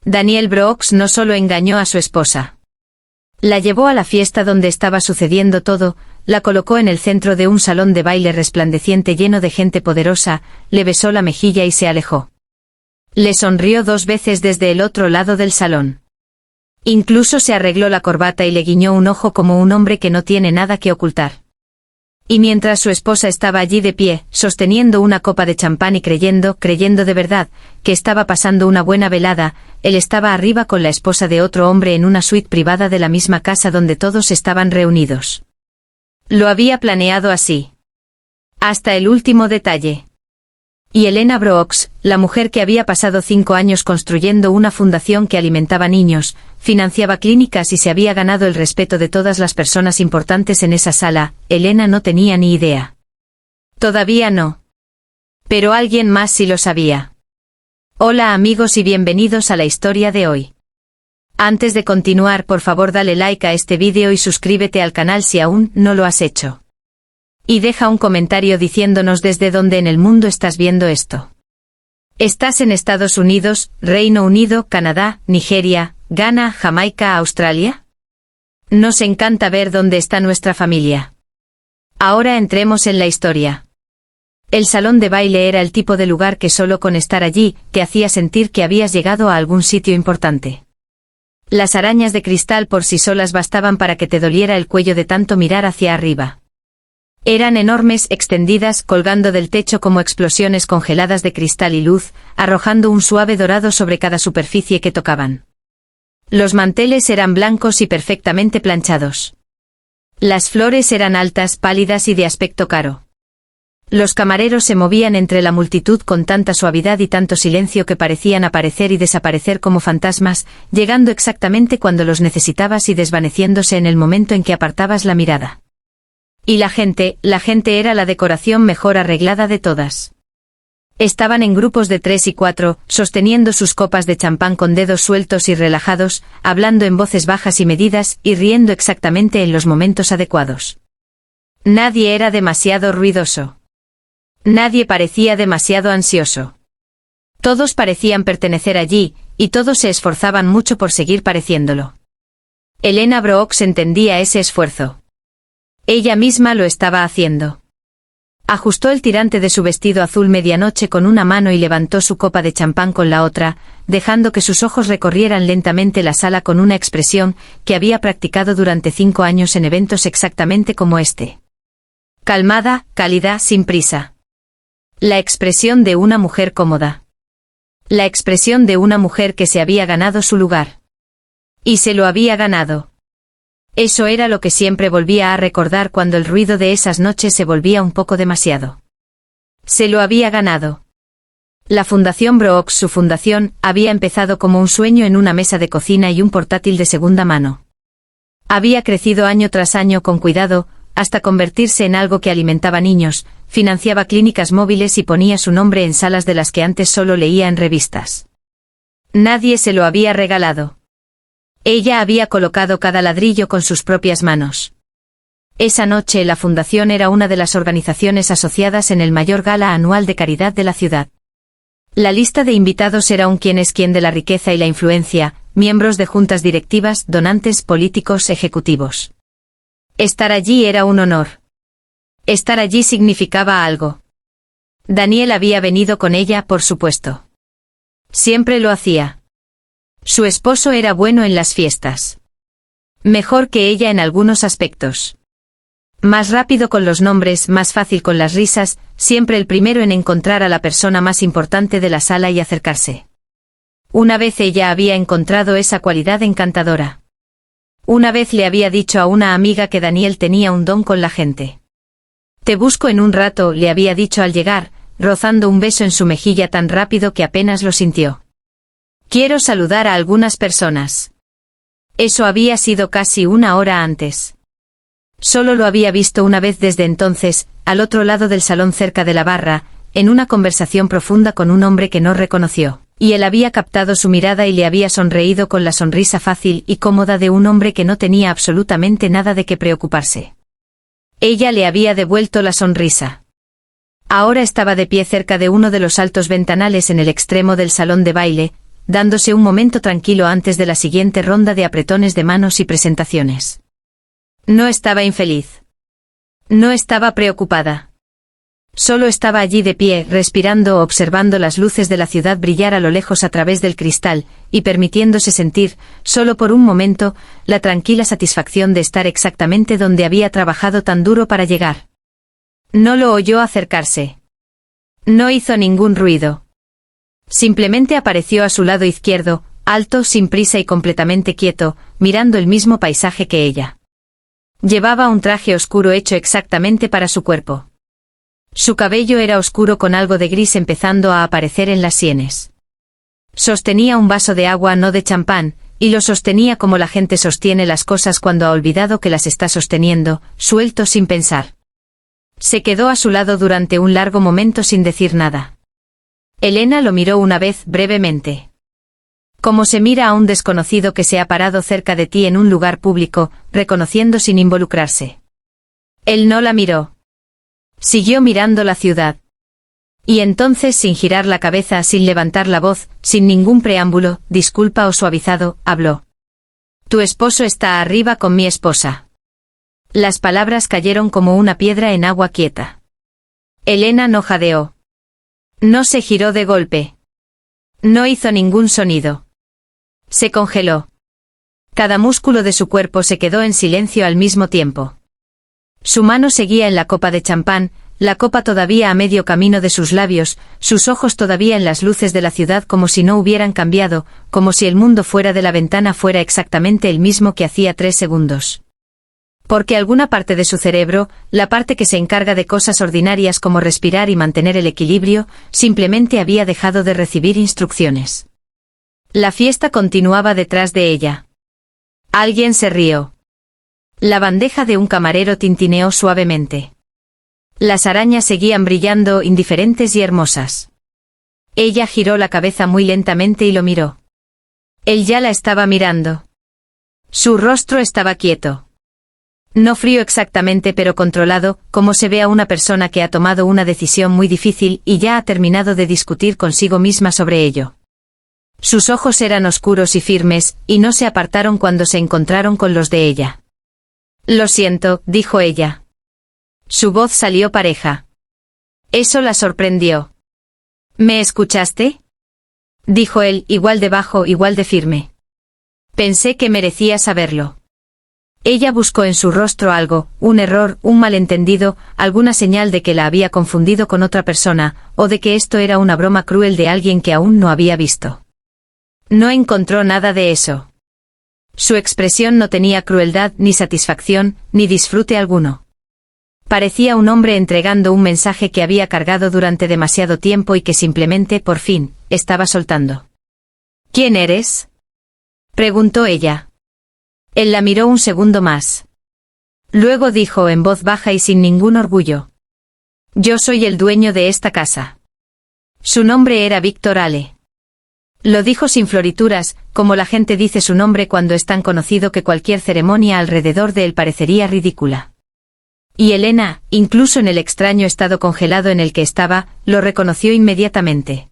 Daniel Brooks no solo engañó a su esposa. La llevó a la fiesta donde estaba sucediendo todo, la colocó en el centro de un salón de baile resplandeciente lleno de gente poderosa, le besó la mejilla y se alejó. Le sonrió 2 veces desde el otro lado del salón. Incluso se arregló la corbata y le guiñó un ojo como un hombre que no tiene nada que ocultar. Y mientras su esposa estaba allí de pie, sosteniendo una copa de champán y creyendo de verdad, que estaba pasando una buena velada, él estaba arriba con la esposa de otro hombre en una suite privada de la misma casa donde todos estaban reunidos. Lo había planeado así. Hasta el último detalle. Y Elena Brooks, la mujer que había pasado 5 años construyendo una fundación que alimentaba niños, financiaba clínicas y se había ganado el respeto de todas las personas importantes en esa sala, Elena no tenía ni idea. Todavía no. Pero alguien más sí lo sabía. Hola amigos y bienvenidos a la historia de hoy. Antes de continuar, por favor dale like a este vídeo y suscríbete al canal si aún no lo has hecho. Y deja un comentario diciéndonos desde dónde en el mundo estás viendo esto. ¿Estás en Estados Unidos, Reino Unido, Canadá, Nigeria, Ghana, Jamaica, Australia? Nos encanta ver dónde está nuestra familia. Ahora entremos en la historia. El salón de baile era el tipo de lugar que solo con estar allí, te hacía sentir que habías llegado a algún sitio importante. Las arañas de cristal por sí solas bastaban para que te doliera el cuello de tanto mirar hacia arriba. Eran enormes, extendidas, colgando del techo como explosiones congeladas de cristal y luz, arrojando un suave dorado sobre cada superficie que tocaban. Los manteles eran blancos y perfectamente planchados. Las flores eran altas, pálidas y de aspecto caro. Los camareros se movían entre la multitud con tanta suavidad y tanto silencio que parecían aparecer y desaparecer como fantasmas, llegando exactamente cuando los necesitabas y desvaneciéndose en el momento en que apartabas la mirada. Y la gente era la decoración mejor arreglada de todas. Estaban en grupos de 3 y 4, sosteniendo sus copas de champán con dedos sueltos y relajados, hablando en voces bajas y medidas y riendo exactamente en los momentos adecuados. Nadie era demasiado ruidoso. Nadie parecía demasiado ansioso. Todos parecían pertenecer allí, y todos se esforzaban mucho por seguir pareciéndolo. Elena Brooks entendía ese esfuerzo. Ella misma lo estaba haciendo. Ajustó el tirante de su vestido azul medianoche con una mano y levantó su copa de champán con la otra, dejando que sus ojos recorrieran lentamente la sala con una expresión que había practicado durante 5 años en eventos exactamente como este. Calmada, cálida, sin prisa. La expresión de una mujer cómoda. La expresión de una mujer que se había ganado su lugar. Y se lo había ganado. Eso era lo que siempre volvía a recordar cuando el ruido de esas noches se volvía un poco demasiado. Se lo había ganado. La Fundación Brooks, su fundación, había empezado como un sueño en una mesa de cocina y un portátil de segunda mano. Había crecido año tras año con cuidado, hasta convertirse en algo que alimentaba niños, financiaba clínicas móviles y ponía su nombre en salas de las que antes solo leía en revistas. Nadie se lo había regalado. Ella había colocado cada ladrillo con sus propias manos. Esa noche la fundación era una de las organizaciones asociadas en el mayor gala anual de caridad de la ciudad. La lista de invitados era un quién es quién de la riqueza y la influencia, miembros de juntas directivas, donantes, políticos, ejecutivos. Estar allí era un honor. Estar allí significaba algo. Daniel había venido con ella, por supuesto. Siempre lo hacía. Su esposo era bueno en las fiestas. Mejor que ella en algunos aspectos. Más rápido con los nombres, más fácil con las risas, siempre el primero en encontrar a la persona más importante de la sala y acercarse. Una vez ella había encontrado esa cualidad encantadora. Una vez le había dicho a una amiga que Daniel tenía un don con la gente. Te busco en un rato, le había dicho al llegar, rozando un beso en su mejilla tan rápido que apenas lo sintió. Quiero saludar a algunas personas. Eso había sido casi 1 hora antes. Solo lo había visto una vez desde entonces, al otro lado del salón cerca de la barra, en una conversación profunda con un hombre que no reconoció, y él había captado su mirada y le había sonreído con la sonrisa fácil y cómoda de un hombre que no tenía absolutamente nada de qué preocuparse. Ella le había devuelto la sonrisa. Ahora estaba de pie cerca de uno de los altos ventanales en el extremo del salón de baile, dándose un momento tranquilo antes de la siguiente ronda de apretones de manos y presentaciones. No estaba infeliz. No estaba preocupada. Solo estaba allí de pie, respirando o observando las luces de la ciudad brillar a lo lejos a través del cristal, y permitiéndose sentir, solo por un momento, la tranquila satisfacción de estar exactamente donde había trabajado tan duro para llegar. No lo oyó acercarse. No hizo ningún ruido. Simplemente apareció a su lado izquierdo, alto, sin prisa y completamente quieto, mirando el mismo paisaje que ella. Llevaba un traje oscuro hecho exactamente para su cuerpo. Su cabello era oscuro con algo de gris empezando a aparecer en las sienes. Sostenía un vaso de agua, no de champán, y lo sostenía como la gente sostiene las cosas cuando ha olvidado que las está sosteniendo, suelto sin pensar. Se quedó a su lado durante un largo momento sin decir nada. Elena lo miró una vez, brevemente. Como se mira a un desconocido que se ha parado cerca de ti en un lugar público, reconociendo sin involucrarse. Él no la miró. Siguió mirando la ciudad. Y entonces, sin girar la cabeza, sin levantar la voz, sin ningún preámbulo, disculpa o suavizado, habló. Tu esposo está arriba con mi esposa. Las palabras cayeron como una piedra en agua quieta. Elena no jadeó. No se giró de golpe. No hizo ningún sonido. Se congeló. Cada músculo de su cuerpo se quedó en silencio al mismo tiempo. Su mano seguía en la copa de champán, la copa todavía a medio camino de sus labios, sus ojos todavía en las luces de la ciudad como si no hubieran cambiado, como si el mundo fuera de la ventana fuera exactamente el mismo que hacía 3 segundos. Porque alguna parte de su cerebro, la parte que se encarga de cosas ordinarias como respirar y mantener el equilibrio, simplemente había dejado de recibir instrucciones. La fiesta continuaba detrás de ella. Alguien se rió. La bandeja de un camarero tintineó suavemente. Las arañas seguían brillando, indiferentes y hermosas. Ella giró la cabeza muy lentamente y lo miró. Él ya la estaba mirando. Su rostro estaba quieto. No frío exactamente, pero controlado, como se ve a una persona que ha tomado una decisión muy difícil y ya ha terminado de discutir consigo misma sobre ello. Sus ojos eran oscuros y firmes, y no se apartaron cuando se encontraron con los de ella. Lo siento, dijo ella. Su voz salió pareja. Eso la sorprendió. ¿Me escuchaste? Dijo él, igual de bajo, igual de firme. Pensé que merecía saberlo. Ella buscó en su rostro algo, un error, un malentendido, alguna señal de que la había confundido con otra persona, o de que esto era una broma cruel de alguien que aún no había visto. No encontró nada de eso. Su expresión no tenía crueldad, ni satisfacción, ni disfrute alguno. Parecía un hombre entregando un mensaje que había cargado durante demasiado tiempo y que simplemente, por fin, estaba soltando. ¿Quién eres?, preguntó ella. Él la miró un segundo más. Luego dijo en voz baja y sin ningún orgullo. Yo soy el dueño de esta casa. Su nombre era Víctor Ale. Lo dijo sin florituras, como la gente dice su nombre cuando es tan conocido que cualquier ceremonia alrededor de él parecería ridícula. Y Elena, incluso en el extraño estado congelado en el que estaba, lo reconoció inmediatamente.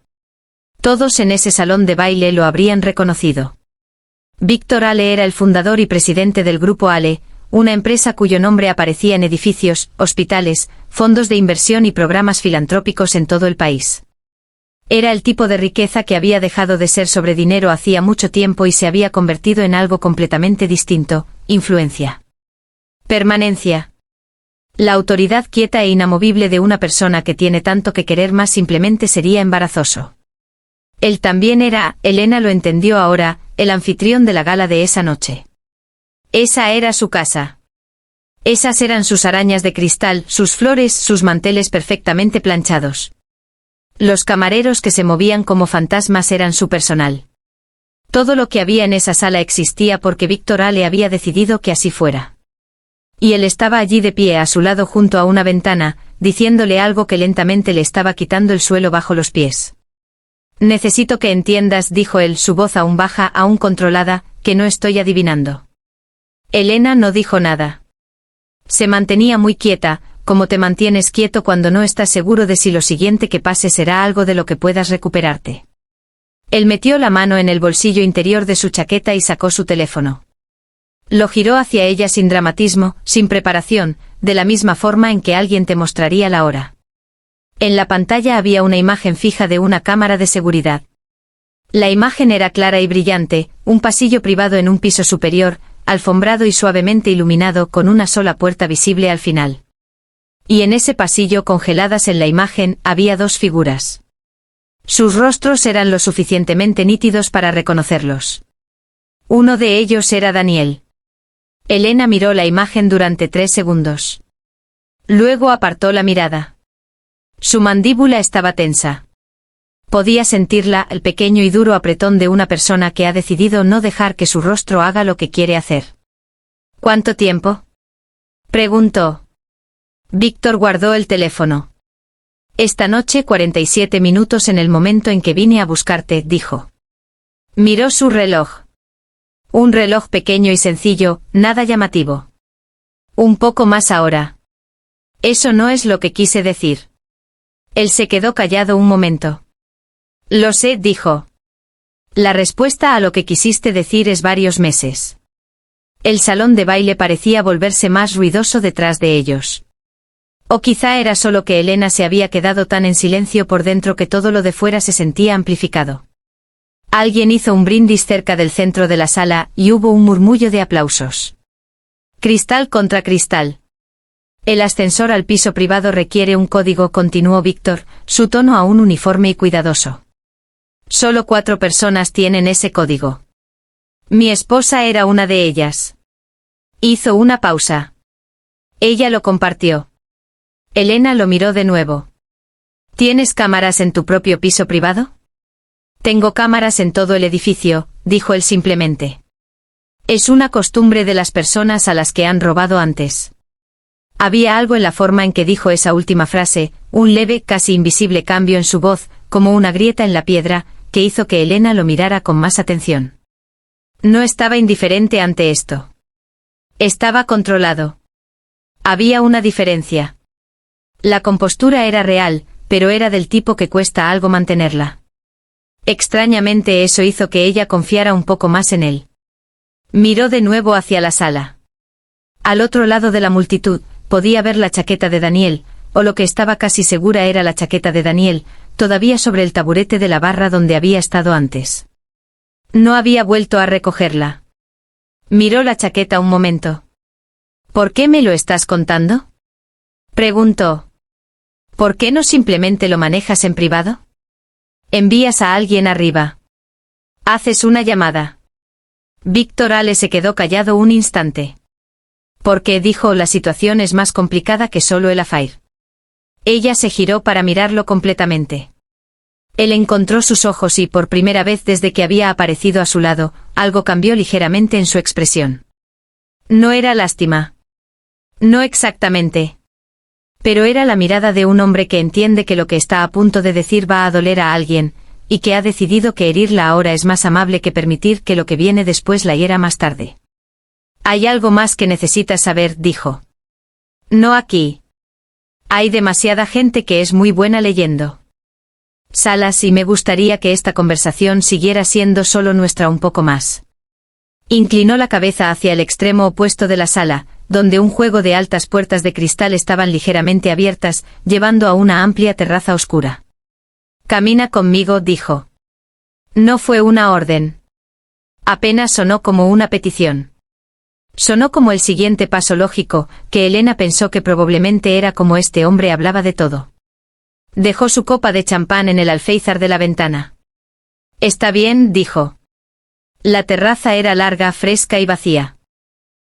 Todos en ese salón de baile lo habrían reconocido. Víctor Ale era el fundador y presidente del Grupo Ale, una empresa cuyo nombre aparecía en edificios, hospitales, fondos de inversión y programas filantrópicos en todo el país. Era el tipo de riqueza que había dejado de ser sobre dinero hacía mucho tiempo y se había convertido en algo completamente distinto: influencia. Permanencia. La autoridad quieta e inamovible de una persona que tiene tanto que querer más simplemente sería embarazoso. Él también era, Elena lo entendió ahora, el anfitrión de la gala de esa noche. Esa era su casa. Esas eran sus arañas de cristal, sus flores, sus manteles perfectamente planchados. Los camareros que se movían como fantasmas eran su personal. Todo lo que había en esa sala existía porque Víctor Ale había decidido que así fuera. Y él estaba allí de pie a su lado junto a una ventana, diciéndole algo que lentamente le estaba quitando el suelo bajo los pies. Necesito que entiendas, dijo él, su voz aún baja, aún controlada, que no estoy adivinando. Elena no dijo nada. Se mantenía muy quieta, como te mantienes quieto cuando no estás seguro de si lo siguiente que pase será algo de lo que puedas recuperarte. Él metió la mano en el bolsillo interior de su chaqueta y sacó su teléfono. Lo giró hacia ella sin dramatismo, sin preparación, de la misma forma en que alguien te mostraría la hora. En la pantalla había una imagen fija de una cámara de seguridad. La imagen era clara y brillante, un pasillo privado en un piso superior, alfombrado y suavemente iluminado con una sola puerta visible al final. Y en ese pasillo, congeladas en la imagen, había dos figuras. Sus rostros eran lo suficientemente nítidos para reconocerlos. Uno de ellos era Daniel. Elena miró la imagen durante 3 segundos. Luego apartó la mirada. Su mandíbula estaba tensa. Podía sentirla, el pequeño y duro apretón de una persona que ha decidido no dejar que su rostro haga lo que quiere hacer. ¿Cuánto tiempo?, preguntó. Víctor guardó el teléfono. Esta noche 47 minutos en el momento en que vine a buscarte, dijo. Miró su reloj. Un reloj pequeño y sencillo, nada llamativo. Un poco más ahora. Eso no es lo que quise decir. Él se quedó callado un momento. Lo sé, dijo. La respuesta a lo que quisiste decir es varios meses. El salón de baile parecía volverse más ruidoso detrás de ellos. O quizá era solo que Elena se había quedado tan en silencio por dentro que todo lo de fuera se sentía amplificado. Alguien hizo un brindis cerca del centro de la sala y hubo un murmullo de aplausos. Cristal contra cristal. El ascensor al piso privado requiere un código, continuó Víctor, su tono aún uniforme y cuidadoso. Solo 4 personas tienen ese código. Mi esposa era una de ellas. Hizo una pausa. Ella lo compartió. Elena lo miró de nuevo. ¿Tienes cámaras en tu propio piso privado? Tengo cámaras en todo el edificio, dijo él simplemente. Es una costumbre de las personas a las que han robado antes. Había algo en la forma en que dijo esa última frase, un leve, casi invisible cambio en su voz, como una grieta en la piedra, que hizo que Elena lo mirara con más atención. No estaba indiferente ante esto. Estaba controlado. Había una diferencia. La compostura era real, pero era del tipo que cuesta algo mantenerla. Extrañamente eso hizo que ella confiara un poco más en él. Miró de nuevo hacia la sala. Al otro lado de la multitud, podía ver la chaqueta de Daniel, o lo que estaba casi segura era la chaqueta de Daniel, todavía sobre el taburete de la barra donde había estado antes. No había vuelto a recogerla. Miró la chaqueta un momento. ¿Por qué me lo estás contando?, preguntó. ¿Por qué no simplemente lo manejas en privado? Envías a alguien arriba. Haces una llamada. Víctor Ale se quedó callado un instante. Porque, dijo, la situación es más complicada que solo el affair. Ella se giró para mirarlo completamente. Él encontró sus ojos y, por primera vez desde que había aparecido a su lado, algo cambió ligeramente en su expresión. No era lástima. No exactamente. Pero era la mirada de un hombre que entiende que lo que está a punto de decir va a doler a alguien, y que ha decidido que herirla ahora es más amable que permitir que lo que viene después la hiera más tarde. Hay algo más que necesitas saber, dijo. No aquí. Hay demasiada gente que es muy buena leyendo. Salas, y me gustaría que esta conversación siguiera siendo solo nuestra un poco más. Inclinó la cabeza hacia el extremo opuesto de la sala, donde un juego de altas puertas de cristal estaban ligeramente abiertas, llevando a una amplia terraza oscura. Camina conmigo, dijo. No fue una orden. Apenas sonó como una petición. Sonó como el siguiente paso lógico, que Elena pensó que probablemente era como este hombre hablaba de todo. Dejó su copa de champán en el alféizar de la ventana. Está bien, dijo. La terraza era larga, fresca y vacía.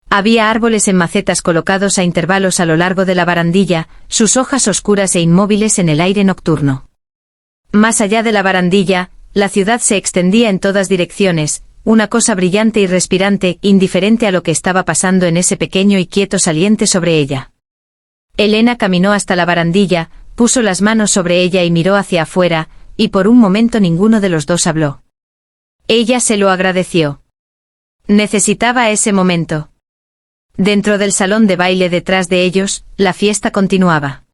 Había árboles en macetas colocados a intervalos a lo largo de la barandilla, sus hojas oscuras e inmóviles en el aire nocturno. Más allá de la barandilla, la ciudad se extendía en todas direcciones, una cosa brillante y respirante, indiferente a lo que estaba pasando en ese pequeño y quieto saliente sobre ella. Elena caminó hasta la barandilla, puso las manos sobre ella y miró hacia afuera, y por un momento ninguno de los dos habló. Ella se lo agradeció. Necesitaba ese momento. Dentro del salón de baile detrás de ellos, la fiesta continuaba.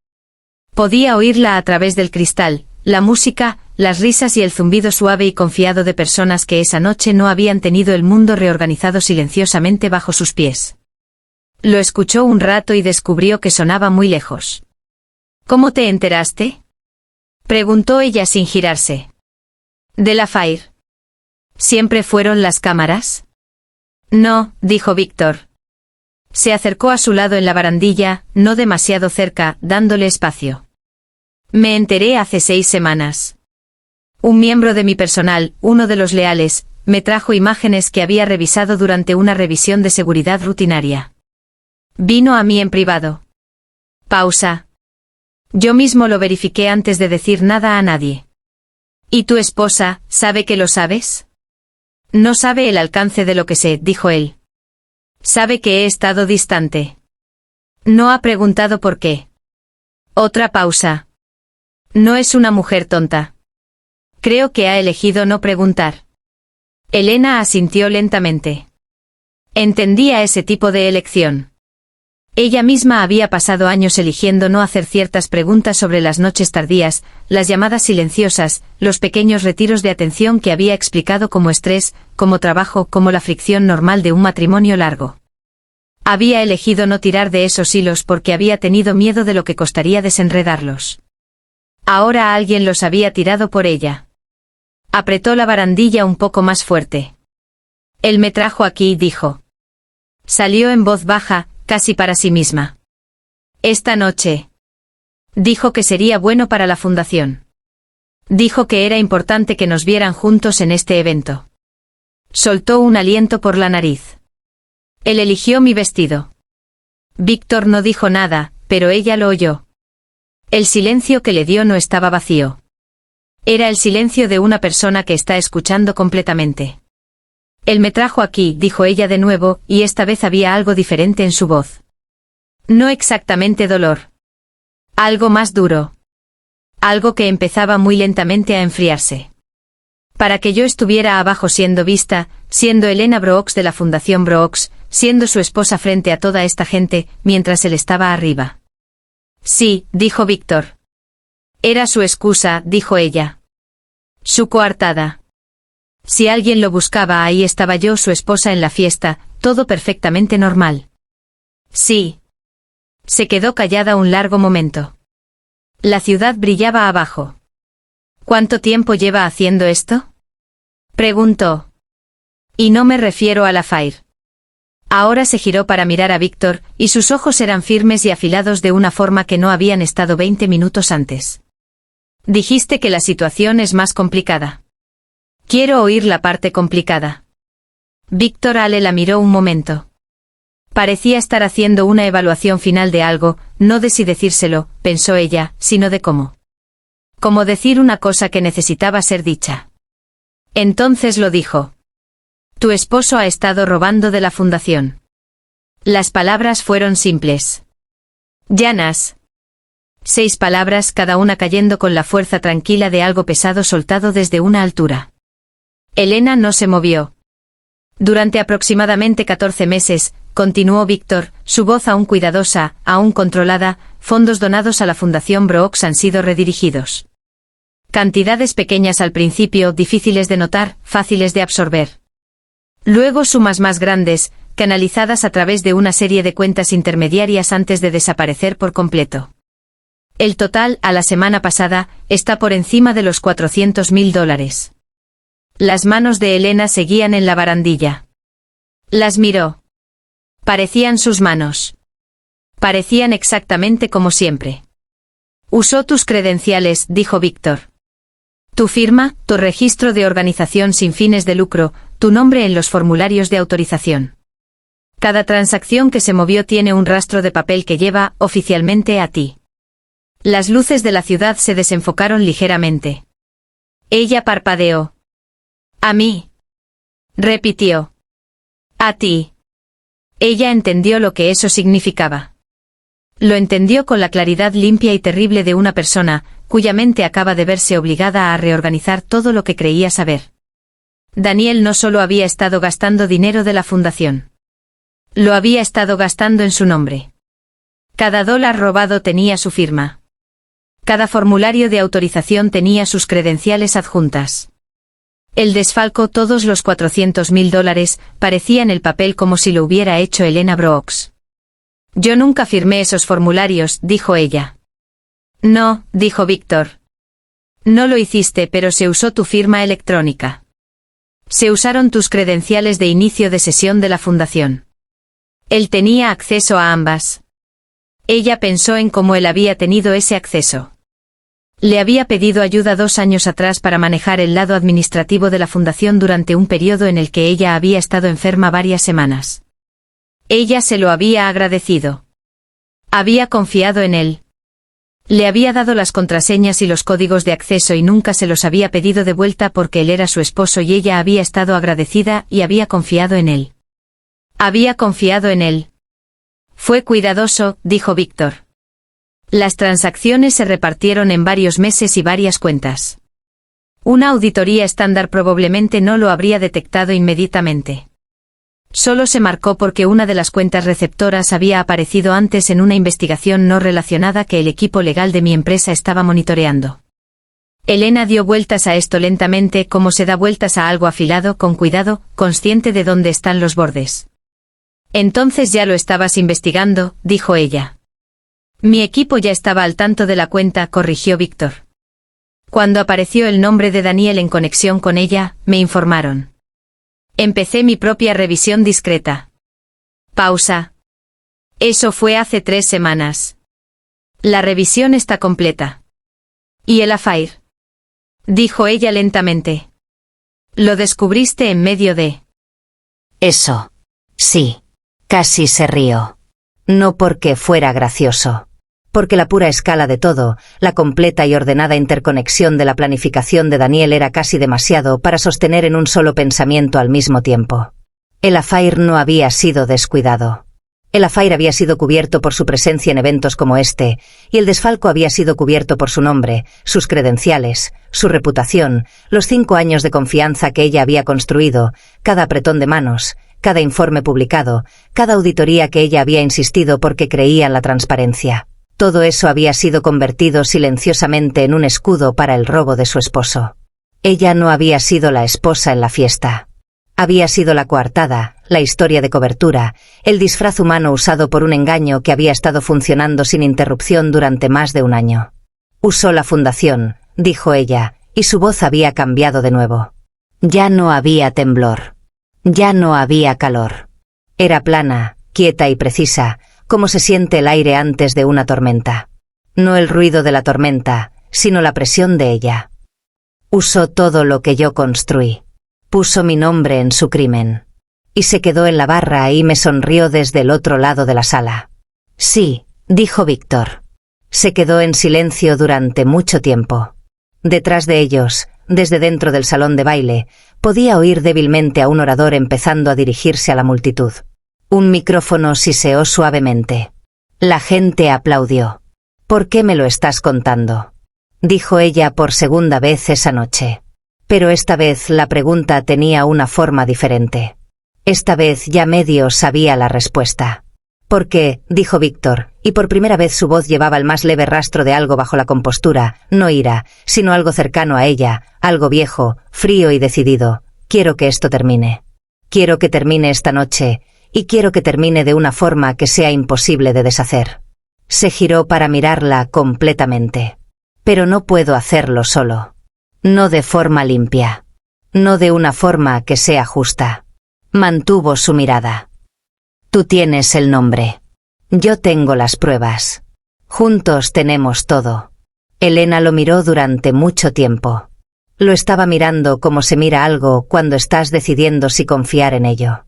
Podía oírla a través del cristal, la música, las risas y el zumbido suave y confiado de personas que esa noche no habían tenido el mundo reorganizado silenciosamente bajo sus pies. Lo escuchó un rato y descubrió que sonaba muy lejos. ¿Cómo te enteraste?, preguntó ella sin girarse. ¿De la Fire? ¿Siempre fueron las cámaras? No, dijo Víctor. Se acercó a su lado en la barandilla, no demasiado cerca, dándole espacio. Me enteré hace 6 semanas. Un miembro de mi personal, uno de los leales, me trajo imágenes que había revisado durante una revisión de seguridad rutinaria. Vino a mí en privado. Pausa. Yo mismo lo verifiqué antes de decir nada a nadie. ¿Y tu esposa, sabe que lo sabes? No sabe el alcance de lo que sé, dijo él. Sabe que he estado distante. No ha preguntado por qué. Otra pausa. No es una mujer tonta. Creo que ha elegido no preguntar. Elena asintió lentamente. Entendía ese tipo de elección. Ella misma había pasado años eligiendo no hacer ciertas preguntas sobre las noches tardías, las llamadas silenciosas, los pequeños retiros de atención que había explicado como estrés, como trabajo, como la fricción normal de un matrimonio largo. Había elegido no tirar de esos hilos porque había tenido miedo de lo que costaría desenredarlos. Ahora alguien los había tirado por ella. Apretó la barandilla un poco más fuerte. Él me trajo aquí, dijo. Salió en voz baja, casi para sí misma. Esta noche. Dijo que sería bueno para la fundación. Dijo que era importante que nos vieran juntos en este evento. Soltó un aliento por la nariz. Él eligió mi vestido. Víctor no dijo nada, pero ella lo oyó. El silencio que le dio no estaba vacío. Era el silencio de una persona que está escuchando completamente. Él me trajo aquí, dijo ella de nuevo, y esta vez había algo diferente en su voz. No exactamente dolor. Algo más duro. Algo que empezaba muy lentamente a enfriarse. Para que yo estuviera abajo siendo vista, siendo Elena Brooks de la Fundación Brooks, siendo su esposa frente a toda esta gente, mientras él estaba arriba. Sí, dijo Víctor. Era su excusa, dijo ella. Su coartada. Si alguien lo buscaba, ahí estaba yo, su esposa, en la fiesta, todo perfectamente normal. Sí. Se quedó callada un largo momento. La ciudad brillaba abajo. ¿Cuánto tiempo lleva haciendo esto?, preguntó. Y no me refiero a la Fire. Ahora se giró para mirar a Víctor, y sus ojos eran firmes y afilados de una forma que no habían estado 20 minutos antes. Dijiste que la situación es más complicada. Quiero oír la parte complicada. Víctor Ale la miró un momento. Parecía estar haciendo una evaluación final de algo, no de si decírselo, pensó ella, sino de cómo. Como decir una cosa que necesitaba ser dicha. Entonces lo dijo. Tu esposo ha estado robando de la fundación. Las palabras fueron simples. Llanas. 6 palabras, cada una cayendo con la fuerza tranquila de algo pesado soltado desde una altura. Elena no se movió. Durante aproximadamente 14 meses, continuó Víctor, su voz aún cuidadosa, aún controlada, fondos donados a la Fundación Brooks han sido redirigidos. Cantidades pequeñas al principio, difíciles de notar, fáciles de absorber. Luego sumas más grandes, canalizadas a través de una serie de cuentas intermediarias antes de desaparecer por completo. El total, a la semana pasada, está por encima de los $400.000. Las manos de Elena seguían en la barandilla. Las miró. Parecían sus manos. Parecían exactamente como siempre. Usó tus credenciales, dijo Víctor. Tu firma, tu registro de organización sin fines de lucro, tu nombre en los formularios de autorización. Cada transacción que se movió tiene un rastro de papel que lleva, oficialmente, a ti. Las luces de la ciudad se desenfocaron ligeramente. Ella parpadeó. A mí. Repitió. A ti. Ella entendió lo que eso significaba. Lo entendió con la claridad limpia y terrible de una persona, cuya mente acaba de verse obligada a reorganizar todo lo que creía saber. Daniel no solo había estado gastando dinero de la fundación. Lo había estado gastando en su nombre. Cada dólar robado tenía su firma. Cada formulario de autorización tenía sus credenciales adjuntas. El desfalco, todos los $400.000, parecía en el papel como si lo hubiera hecho Elena Brooks. Yo nunca firmé esos formularios, dijo ella. No, dijo Víctor. No lo hiciste, pero se usó tu firma electrónica. Se usaron tus credenciales de inicio de sesión de la fundación. Él tenía acceso a ambas. Ella pensó en cómo él había tenido ese acceso. Le había pedido ayuda 2 años atrás para manejar el lado administrativo de la fundación durante un periodo en el que ella había estado enferma varias semanas. Ella se lo había agradecido. Había confiado en él. Le había dado las contraseñas y los códigos de acceso y nunca se los había pedido de vuelta porque él era su esposo y ella había estado agradecida y había confiado en él. Había confiado en él. Fue cuidadoso, dijo Víctor. Las transacciones se repartieron en varios meses y varias cuentas. Una auditoría estándar probablemente no lo habría detectado inmediatamente. Solo se marcó porque una de las cuentas receptoras había aparecido antes en una investigación no relacionada que el equipo legal de mi empresa estaba monitoreando. Elena dio vueltas a esto lentamente, como se da vueltas a algo afilado, con cuidado, consciente de dónde están los bordes. Entonces ya lo estabas investigando, dijo ella. Mi equipo ya estaba al tanto de la cuenta, corrigió Víctor. Cuando apareció el nombre de Daniel en conexión con ella, me informaron. Empecé mi propia revisión discreta. Pausa. Eso fue hace 3 semanas. La revisión está completa. ¿Y el affair? Dijo ella lentamente. Lo descubriste en medio de... Eso. Sí. Casi se rió. No porque fuera gracioso. Porque la pura escala de todo, la completa y ordenada interconexión de la planificación de Daniel era casi demasiado para sostener en un solo pensamiento al mismo tiempo. El affair no había sido descuidado. El affair había sido cubierto por su presencia en eventos como este, y el desfalco había sido cubierto por su nombre, sus credenciales, su reputación, los 5 años de confianza que ella había construido, cada apretón de manos, cada informe publicado, cada auditoría que ella había insistido porque creía en la transparencia. Todo eso había sido convertido silenciosamente en un escudo para el robo de su esposo. Ella no había sido la esposa en la fiesta. Había sido la coartada, la historia de cobertura, el disfraz humano usado por un engaño que había estado funcionando sin interrupción durante más de 1 año. Usó la fundación, dijo ella, y su voz había cambiado de nuevo. Ya no había temblor. Ya no había calor. Era plana, quieta y precisa, como se siente el aire antes de una tormenta. No el ruido de la tormenta, sino la presión de ella. Usó todo lo que yo construí. Puso mi nombre en su crimen. Y se quedó en la barra y me sonrió desde el otro lado de la sala. Sí, dijo Víctor. Se quedó en silencio durante mucho tiempo. Detrás de ellos, desde dentro del salón de baile, podía oír débilmente a un orador empezando a dirigirse a la multitud. Un micrófono siseó suavemente. La gente aplaudió. ¿Por qué me lo estás contando?, dijo ella por segunda vez esa noche. Pero esta vez la pregunta tenía una forma diferente. Esta vez ya medio sabía la respuesta. ¿Por qué?, dijo Víctor, y por primera vez su voz llevaba el más leve rastro de algo bajo la compostura, no ira, sino algo cercano a ella, algo viejo, frío y decidido. Quiero que esto termine. Quiero que termine esta noche, y quiero que termine de una forma que sea imposible de deshacer. Se giró para mirarla completamente. Pero no puedo hacerlo solo. No de forma limpia. No de una forma que sea justa. Mantuvo su mirada. Tú tienes el nombre. Yo tengo las pruebas. Juntos tenemos todo. Elena lo miró durante mucho tiempo. Lo estaba mirando como se mira algo cuando estás decidiendo si confiar en ello.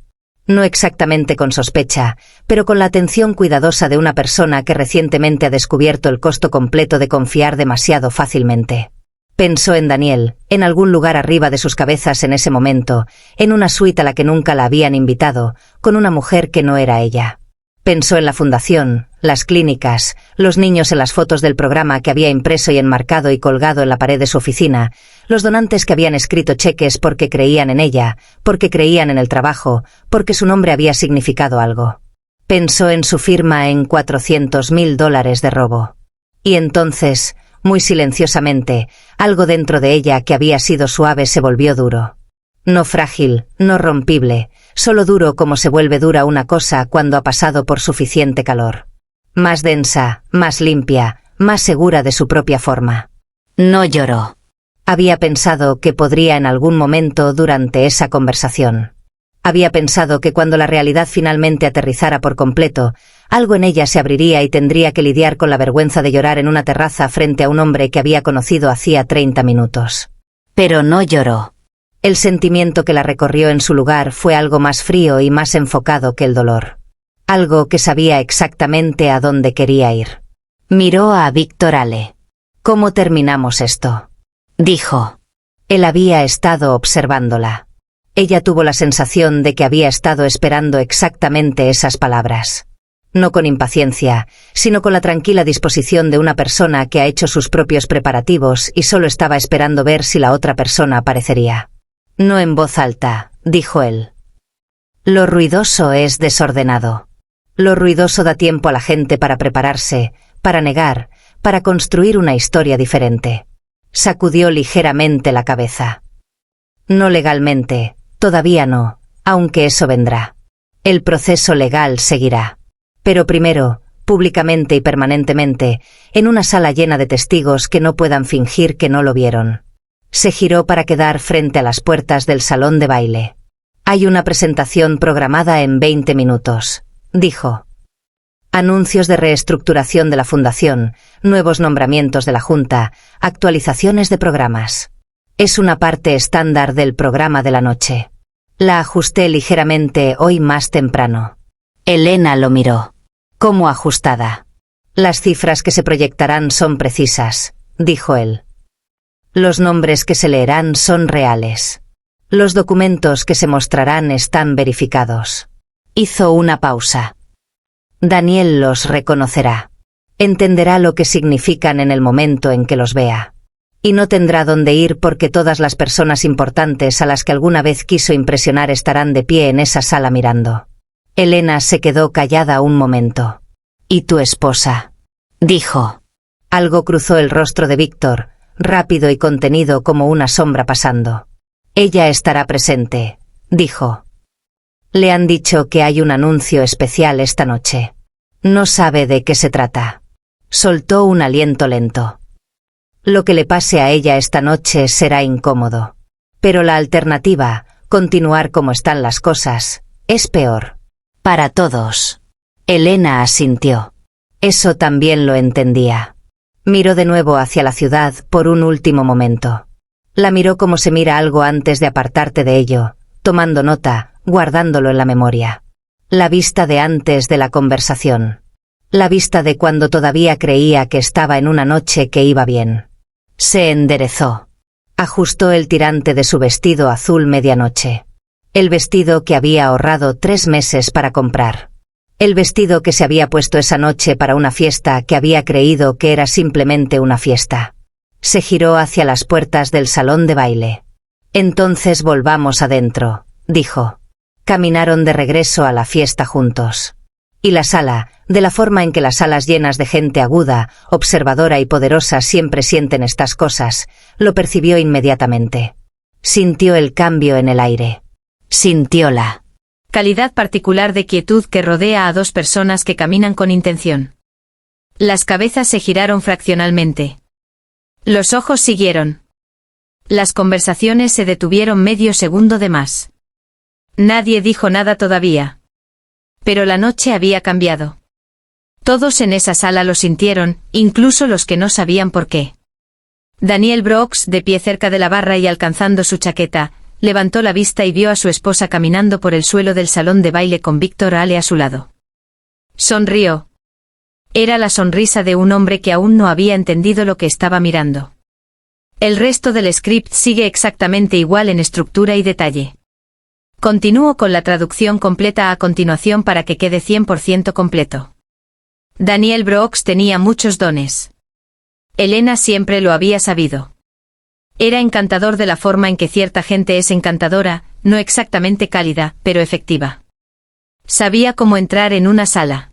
No exactamente con sospecha, pero con la atención cuidadosa de una persona que recientemente ha descubierto el costo completo de confiar demasiado fácilmente. Pensó en Daniel, en algún lugar arriba de sus cabezas en ese momento, en una suite a la que nunca la habían invitado, con una mujer que no era ella. Pensó en la fundación, las clínicas, los niños en las fotos del programa que había impreso y enmarcado y colgado en la pared de su oficina, los donantes que habían escrito cheques porque creían en ella, porque creían en el trabajo, porque su nombre había significado algo. Pensó en su firma en $400.000 de robo. Y entonces, muy silenciosamente, algo dentro de ella que había sido suave se volvió duro. No frágil, no rompible, solo duro como se vuelve dura una cosa cuando ha pasado por suficiente calor. Más densa, más limpia, más segura de su propia forma. No lloró. Había pensado que podría en algún momento durante esa conversación. Había pensado que cuando la realidad finalmente aterrizara por completo, algo en ella se abriría y tendría que lidiar con la vergüenza de llorar en una terraza frente a un hombre que había conocido hacía 30 minutos. Pero no lloró. El sentimiento que la recorrió en su lugar fue algo más frío y más enfocado que el dolor. Algo que sabía exactamente a dónde quería ir. Miró a Víctor Ale. ¿Cómo terminamos esto?, dijo. Él había estado observándola. Ella tuvo la sensación de que había estado esperando exactamente esas palabras. No con impaciencia, sino con la tranquila disposición de una persona que ha hecho sus propios preparativos y solo estaba esperando ver si la otra persona aparecería. No en voz alta, dijo él. Lo ruidoso es desordenado. Lo ruidoso da tiempo a la gente para prepararse, para negar, para construir una historia diferente. Sacudió ligeramente la cabeza. No legalmente, todavía no, aunque eso vendrá. El proceso legal seguirá. Pero primero, públicamente y permanentemente, en una sala llena de testigos que no puedan fingir que no lo vieron. Se giró para quedar frente a las puertas del salón de baile. Hay una presentación programada en 20 minutos, dijo. Anuncios de reestructuración de la fundación, nuevos nombramientos de la junta, actualizaciones de programas. Es una parte estándar del programa de la noche. La ajusté ligeramente hoy más temprano. Elena lo miró. ¿Cómo ajustada? Las cifras que se proyectarán son precisas, dijo él. Los nombres que se leerán son reales. Los documentos que se mostrarán están verificados. Hizo una pausa. Daniel los reconocerá. Entenderá lo que significan en el momento en que los vea. Y no tendrá dónde ir porque todas las personas importantes a las que alguna vez quiso impresionar estarán de pie en esa sala mirando. Elena se quedó callada un momento. ¿Y tu esposa?, dijo. Algo cruzó el rostro de Víctor, rápido y contenido como una sombra pasando. Ella estará presente, dijo. Le han dicho que hay un anuncio especial esta noche. No sabe de qué se trata. Soltó un aliento lento. Lo que le pase a ella esta noche será incómodo. Pero la alternativa, continuar como están las cosas, es peor. Para todos. Elena asintió. Eso también lo entendía. Miró de nuevo hacia la ciudad por un último momento. La miró como se mira algo antes de apartarte de ello, tomando nota, guardándolo en la memoria. La vista de antes de la conversación. La vista de cuando todavía creía que estaba en una noche que iba bien. Se enderezó. Ajustó el tirante de su vestido azul medianoche. El vestido que había ahorrado 3 meses para comprar. El vestido que se había puesto esa noche para una fiesta que había creído que era simplemente una fiesta. Se giró hacia las puertas del salón de baile. Entonces volvamos adentro, dijo. Caminaron de regreso a la fiesta juntos. Y la sala, de la forma en que las salas llenas de gente aguda, observadora y poderosa siempre sienten estas cosas, lo percibió inmediatamente. Sintió el cambio en el aire. Sintióla. Calidad particular de quietud que rodea a 2 personas que caminan con intención. Las cabezas se giraron fraccionalmente. Los ojos siguieron. Las conversaciones se detuvieron medio segundo de más. Nadie dijo nada todavía. Pero la noche había cambiado. Todos en esa sala lo sintieron, incluso los que no sabían por qué. Daniel Brooks, de pie cerca de la barra y alcanzando su chaqueta, levantó la vista y vio a su esposa caminando por el suelo del salón de baile con Víctor Ale a su lado. Sonrió. Era la sonrisa de un hombre que aún no había entendido lo que estaba mirando. El resto del script sigue exactamente igual en estructura y detalle. Continúo con la traducción completa a continuación para que quede 100% completo. Daniel Brooks tenía muchos dones. Elena siempre lo había sabido. Era encantador de la forma en que cierta gente es encantadora, no exactamente cálida, pero efectiva. Sabía cómo entrar en una sala.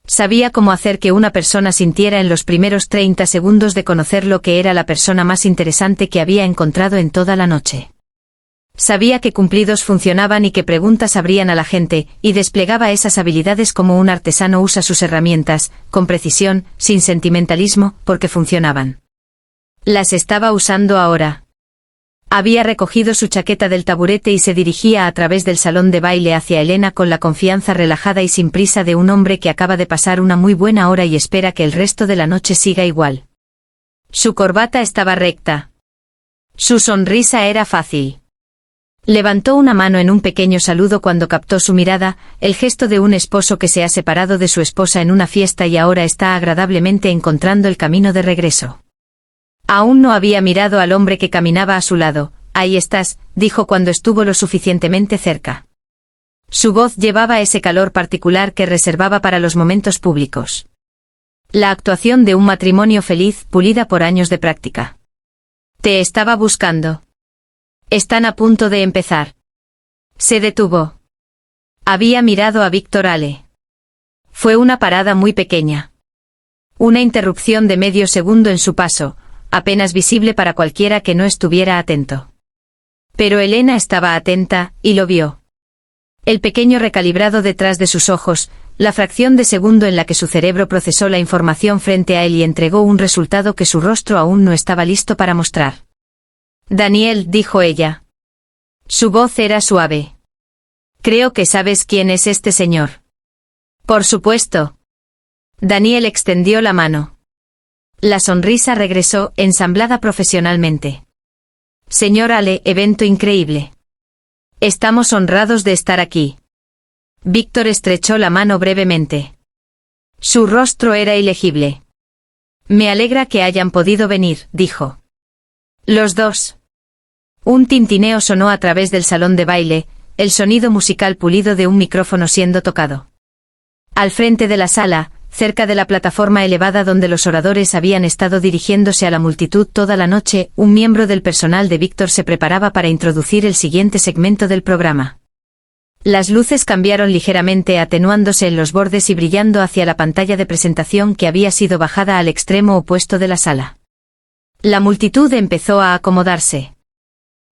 Sabía cómo hacer que una persona sintiera en los primeros 30 segundos de conocer lo que era la persona más interesante que había encontrado en toda la noche. Sabía qué cumplidos funcionaban y qué preguntas abrían a la gente, y desplegaba esas habilidades como un artesano usa sus herramientas, con precisión, sin sentimentalismo, porque funcionaban. Las estaba usando ahora. Había recogido su chaqueta del taburete y se dirigía a través del salón de baile hacia Elena con la confianza relajada y sin prisa de un hombre que acaba de pasar una muy buena hora y espera que el resto de la noche siga igual. Su corbata estaba recta. Su sonrisa era fácil. Levantó una mano en un pequeño saludo cuando captó su mirada, el gesto de un esposo que se ha separado de su esposa en una fiesta y ahora está agradablemente encontrando el camino de regreso. Aún no había mirado al hombre que caminaba a su lado. Ahí estás, dijo cuando estuvo lo suficientemente cerca. Su voz llevaba ese calor particular que reservaba para los momentos públicos. La actuación de un matrimonio feliz, pulida por años de práctica. Te estaba buscando. Están a punto de empezar. Se detuvo. Había mirado a Víctor Ale. Fue una parada muy pequeña. Una interrupción de medio segundo en su paso, apenas visible para cualquiera que no estuviera atento. Pero Elena estaba atenta, y lo vio. El pequeño recalibrado detrás de sus ojos, la fracción de segundo en la que su cerebro procesó la información frente a él y entregó un resultado que su rostro aún no estaba listo para mostrar. Daniel, dijo ella. Su voz era suave. Creo que sabes quién es este señor. Por supuesto. Daniel extendió la mano. La sonrisa regresó, ensamblada profesionalmente. Señor Ale, evento increíble. Estamos honrados de estar aquí. Víctor estrechó la mano brevemente. Su rostro era ilegible. Me alegra que hayan podido venir, dijo. Los dos. Un tintineo sonó a través del salón de baile, el sonido musical pulido de un micrófono siendo tocado. Al frente de la sala, cerca de la plataforma elevada donde los oradores habían estado dirigiéndose a la multitud toda la noche, un miembro del personal de Víctor se preparaba para introducir el siguiente segmento del programa. Las luces cambiaron ligeramente, atenuándose en los bordes y brillando hacia la pantalla de presentación que había sido bajada al extremo opuesto de la sala. La multitud empezó a acomodarse.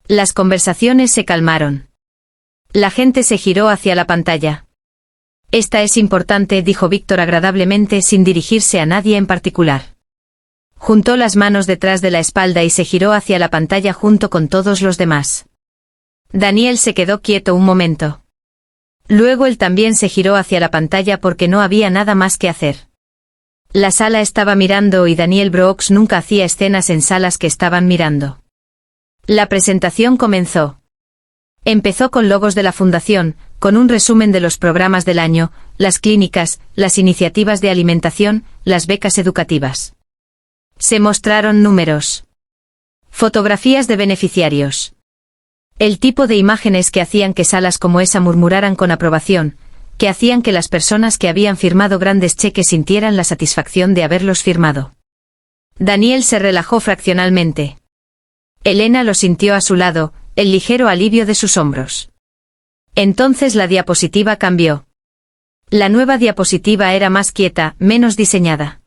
Las conversaciones se calmaron. La gente se giró hacia la pantalla. Esta es importante, dijo Víctor agradablemente sin dirigirse a nadie en particular. Juntó las manos detrás de la espalda y se giró hacia la pantalla junto con todos los demás. Daniel se quedó quieto un momento. Luego él también se giró hacia la pantalla porque no había nada más que hacer. La sala estaba mirando y Daniel Brooks nunca hacía escenas en salas que estaban mirando. La presentación comenzó. Empezó con logos de la fundación, con un resumen de los programas del año, las clínicas, las iniciativas de alimentación, las becas educativas. Se mostraron números. Fotografías de beneficiarios. El tipo de imágenes que hacían que salas como esa murmuraran con aprobación, que hacían que las personas que habían firmado grandes cheques sintieran la satisfacción de haberlos firmado. Daniel se relajó fraccionalmente. Elena lo sintió a su lado, el ligero alivio de sus hombros. Entonces la diapositiva cambió. La nueva diapositiva era más quieta, menos diseñada.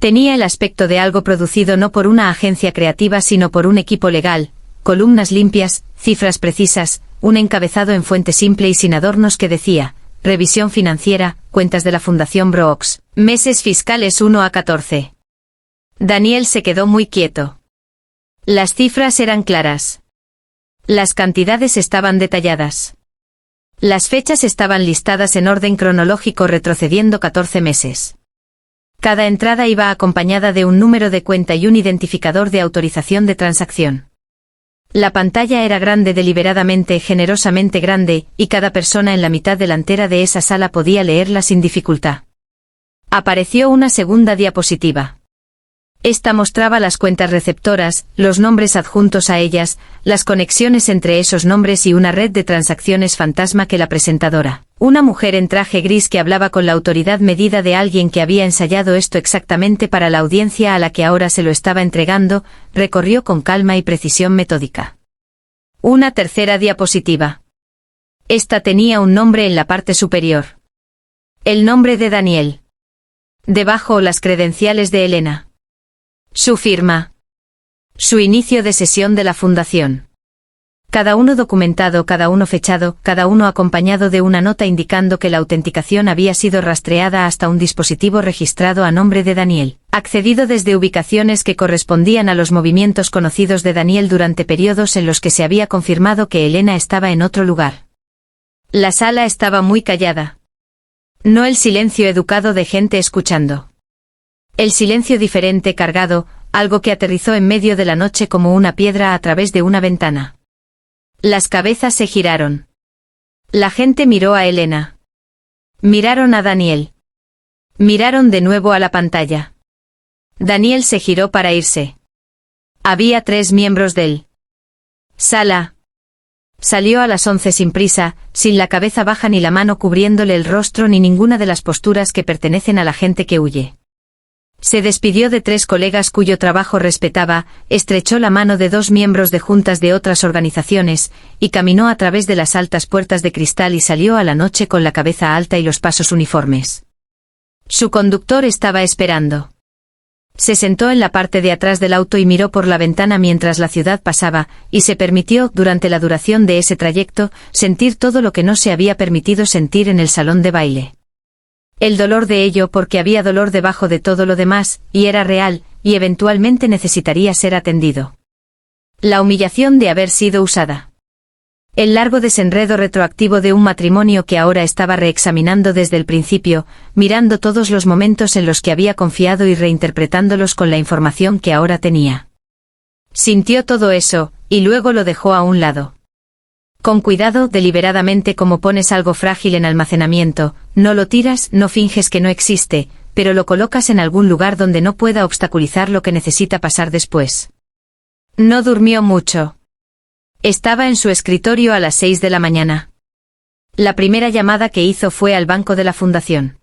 Tenía el aspecto de algo producido no por una agencia creativa sino por un equipo legal, columnas limpias, cifras precisas, un encabezado en fuente simple y sin adornos que decía, revisión financiera, cuentas de la Fundación Brooks, meses fiscales 1 a 14. Daniel se quedó muy quieto. Las cifras eran claras. Las cantidades estaban detalladas. Las fechas estaban listadas en orden cronológico retrocediendo 14 meses. Cada entrada iba acompañada de un número de cuenta y un identificador de autorización de transacción. La pantalla era grande, deliberadamente, generosamente grande, y cada persona en la mitad delantera de esa sala podía leerla sin dificultad. Apareció una segunda diapositiva. Esta mostraba las cuentas receptoras, los nombres adjuntos a ellas, las conexiones entre esos nombres y una red de transacciones fantasma que la presentadora, una mujer en traje gris que hablaba con la autoridad medida de alguien que había ensayado esto exactamente para la audiencia a la que ahora se lo estaba entregando, recorrió con calma y precisión metódica. Una tercera diapositiva. Esta tenía un nombre en la parte superior. El nombre de Daniel. Debajo las credenciales de Elena. Su firma. Su inicio de sesión de la fundación. Cada uno documentado, cada uno fechado, cada uno acompañado de una nota indicando que la autenticación había sido rastreada hasta un dispositivo registrado a nombre de Daniel, accedido desde ubicaciones que correspondían a los movimientos conocidos de Daniel durante periodos en los que se había confirmado que Elena estaba en otro lugar. La sala estaba muy callada. No el silencio educado de gente escuchando. El silencio diferente, cargado, algo que aterrizó en medio de la noche como una piedra a través de una ventana. Las cabezas se giraron. La gente miró a Elena. Miraron a Daniel. Miraron de nuevo a la pantalla. Daniel se giró para irse. Había 3 miembros del sala. Salió a las 11 sin prisa, sin la cabeza baja ni la mano cubriéndole el rostro ni ninguna de las posturas que pertenecen a la gente que huye. Se despidió de 3 colegas cuyo trabajo respetaba, estrechó la mano de 2 miembros de juntas de otras organizaciones, y caminó a través de las altas puertas de cristal y salió a la noche con la cabeza alta y los pasos uniformes. Su conductor estaba esperando. Se sentó en la parte de atrás del auto y miró por la ventana mientras la ciudad pasaba, y se permitió, durante la duración de ese trayecto, sentir todo lo que no se había permitido sentir en el salón de baile. El dolor de ello porque había dolor debajo de todo lo demás, y era real, y eventualmente necesitaría ser atendido. La humillación de haber sido usada. El largo desenredo retroactivo de un matrimonio que ahora estaba reexaminando desde el principio, mirando todos los momentos en los que había confiado y reinterpretándolos con la información que ahora tenía. Sintió todo eso, y luego lo dejó a un lado. Con cuidado, deliberadamente, como pones algo frágil en almacenamiento, no lo tiras, no finges que no existe, pero lo colocas en algún lugar donde no pueda obstaculizar lo que necesita pasar después. No durmió mucho. Estaba en su escritorio a las 6 de la mañana. La primera llamada que hizo fue al banco de la fundación.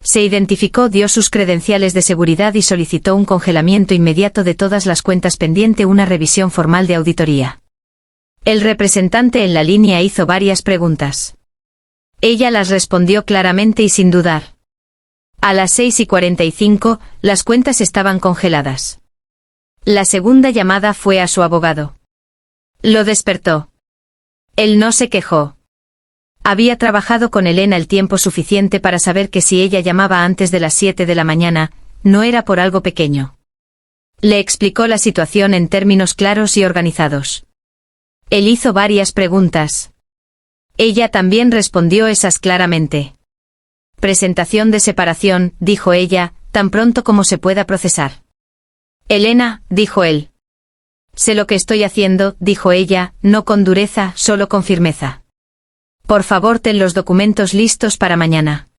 Se identificó, dio sus credenciales de seguridad y solicitó un congelamiento inmediato de todas las cuentas pendiente una revisión formal de auditoría. El representante en la línea hizo varias preguntas. Ella las respondió claramente y sin dudar. A las 6:45, las cuentas estaban congeladas. La segunda llamada fue a su abogado. Lo despertó. Él no se quejó. Había trabajado con Elena el tiempo suficiente para saber que si ella llamaba antes de las 7 de la mañana, no era por algo pequeño. Le explicó la situación en términos claros y organizados. Él hizo varias preguntas. Ella también respondió esas claramente. Presentación de separación, dijo ella, tan pronto como se pueda procesar. Elena, dijo él. Sé lo que estoy haciendo, dijo ella, no con dureza, solo con firmeza. Por favor, ten los documentos listos para mañana.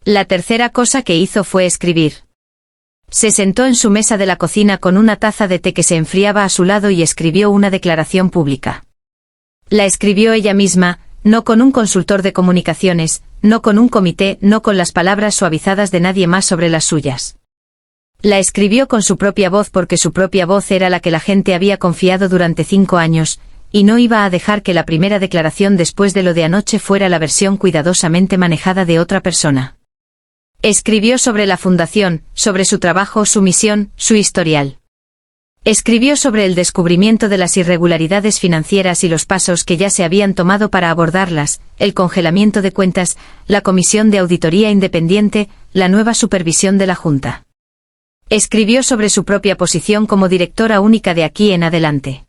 La tercera cosa que hizo fue escribir. Se sentó en su mesa de la cocina con una taza de té que se enfriaba a su lado y escribió una declaración pública. La escribió ella misma, no con un consultor de comunicaciones, no con un comité, no con las palabras suavizadas de nadie más sobre las suyas. La escribió con su propia voz porque su propia voz era la que la gente había confiado durante 5 años, y no iba a dejar que la primera declaración después de lo de anoche fuera la versión cuidadosamente manejada de otra persona. Escribió sobre la fundación, sobre su trabajo, su misión, su historial. Escribió sobre el descubrimiento de las irregularidades financieras y los pasos que ya se habían tomado para abordarlas, el congelamiento de cuentas, la comisión de auditoría independiente, la nueva supervisión de la Junta. Escribió sobre su propia posición como directora única de aquí en adelante.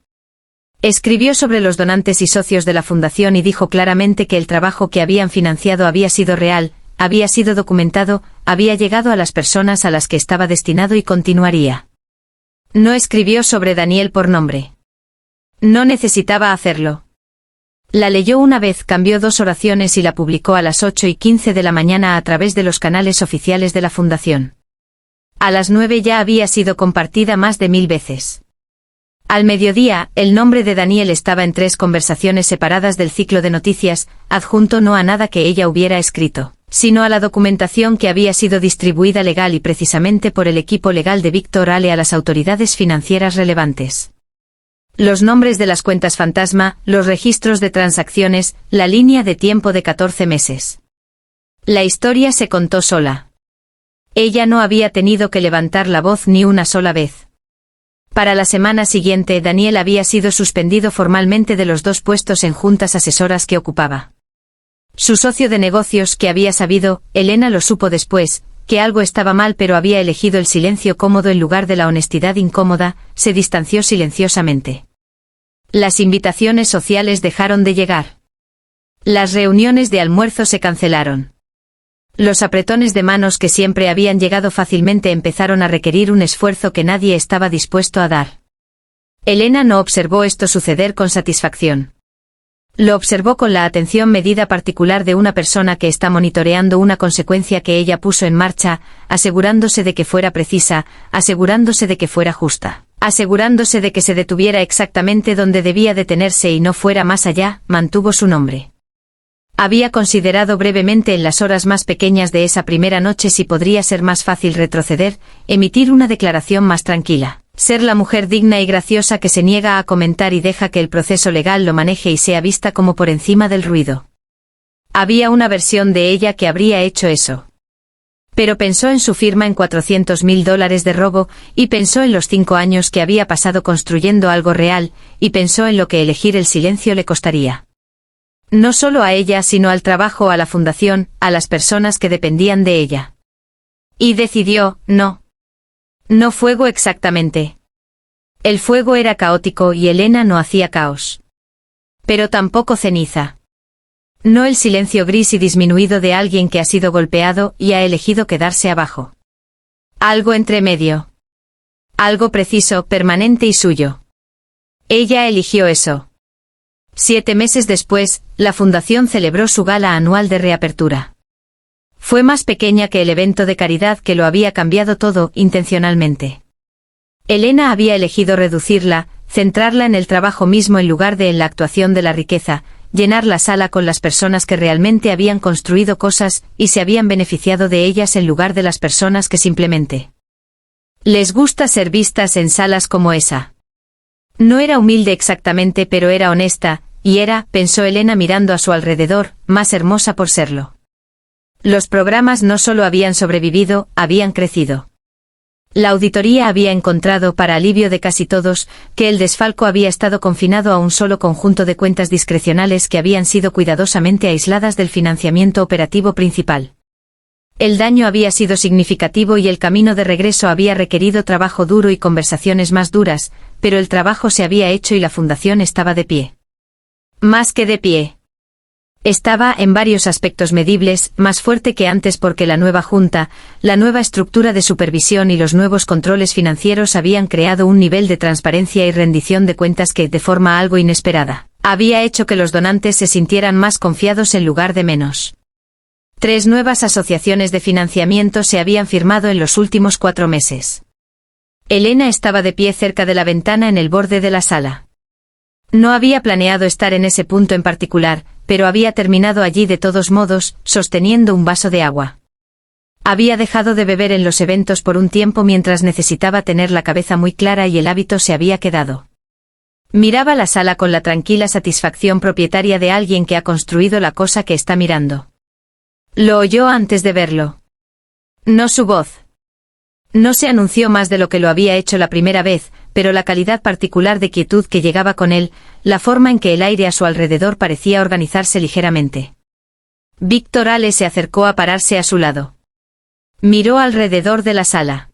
Escribió sobre los donantes y socios de la fundación y dijo claramente que el trabajo que habían financiado había sido real, había sido documentado, había llegado a las personas a las que estaba destinado y continuaría. No escribió sobre Daniel por nombre. No necesitaba hacerlo. La leyó una vez, cambió 2 oraciones y la publicó a las 8:15 de la mañana a través de los canales oficiales de la fundación. A las 9 ya había sido compartida más de 1000 veces. Al mediodía, el nombre de Daniel estaba en 3 conversaciones separadas del ciclo de noticias, adjunto no a nada que ella hubiera escrito, sino a la documentación que había sido distribuida legal y precisamente por el equipo legal de Víctor Ale a las autoridades financieras relevantes. Los nombres de las cuentas fantasma, los registros de transacciones, la línea de tiempo de 14 meses. La historia se contó sola. Ella no había tenido que levantar la voz ni una sola vez. Para la semana siguiente, Daniel había sido suspendido formalmente de los 2 puestos en juntas asesoras que ocupaba. Su socio de negocios, que había sabido, Elena lo supo después, que algo estaba mal pero había elegido el silencio cómodo en lugar de la honestidad incómoda, se distanció silenciosamente. Las invitaciones sociales dejaron de llegar. Las reuniones de almuerzo se cancelaron. Los apretones de manos que siempre habían llegado fácilmente empezaron a requerir un esfuerzo que nadie estaba dispuesto a dar. Elena no observó esto suceder con satisfacción. Lo observó con la atención medida particular de una persona que está monitoreando una consecuencia que ella puso en marcha, asegurándose de que fuera precisa, asegurándose de que fuera justa, asegurándose de que se detuviera exactamente donde debía detenerse y no fuera más allá, mantuvo su nombre. Había considerado brevemente en las horas más pequeñas de esa primera noche si podría ser más fácil retroceder, emitir una declaración más tranquila, ser la mujer digna y graciosa que se niega a comentar y deja que el proceso legal lo maneje y sea vista como por encima del ruido. Había una versión de ella que habría hecho eso. Pero pensó en su firma en $400.000 de robo, y pensó en los 5 años que había pasado construyendo algo real, y pensó en lo que elegir el silencio le costaría. No solo a ella sino al trabajo, a la fundación, a las personas que dependían de ella. Y decidió, no. No fuego exactamente. El fuego era caótico y Elena no hacía caos. Pero tampoco ceniza. No el silencio gris y disminuido de alguien que ha sido golpeado y ha elegido quedarse abajo. Algo entre medio. Algo preciso, permanente y suyo. Ella eligió eso. 7 meses después, la fundación celebró su gala anual de reapertura. Fue más pequeña que el evento de caridad que lo había cambiado todo, intencionalmente. Elena había elegido reducirla, centrarla en el trabajo mismo en lugar de en la actuación de la riqueza, llenar la sala con las personas que realmente habían construido cosas y se habían beneficiado de ellas en lugar de las personas que simplemente les gusta ser vistas en salas como esa. No era humilde exactamente, pero era honesta, y era, pensó Elena mirando a su alrededor, más hermosa por serlo. Los programas no solo habían sobrevivido, habían crecido. La auditoría había encontrado, para alivio de casi todos, que el desfalco había estado confinado a un solo conjunto de cuentas discrecionales que habían sido cuidadosamente aisladas del financiamiento operativo principal. El daño había sido significativo y el camino de regreso había requerido trabajo duro y conversaciones más duras, pero el trabajo se había hecho y la fundación estaba de pie. Más que de pie. Estaba, en varios aspectos medibles, más fuerte que antes porque la nueva junta, la nueva estructura de supervisión y los nuevos controles financieros habían creado un nivel de transparencia y rendición de cuentas que, de forma algo inesperada, había hecho que los donantes se sintieran más confiados en lugar de menos. 3 nuevas asociaciones de financiamiento se habían firmado en los últimos 4 meses. Elena estaba de pie cerca de la ventana en el borde de la sala. No había planeado estar en ese punto en particular, pero había terminado allí de todos modos, sosteniendo un vaso de agua. Había dejado de beber en los eventos por un tiempo mientras necesitaba tener la cabeza muy clara y el hábito se había quedado. Miraba la sala con la tranquila satisfacción propietaria de alguien que ha construido la cosa que está mirando. Lo oyó antes de verlo. No su voz. No se anunció más de lo que lo había hecho la primera vez, pero la calidad particular de quietud que llegaba con él, la forma en que el aire a su alrededor parecía organizarse ligeramente. Víctor Ale se acercó a pararse a su lado. Miró alrededor de la sala.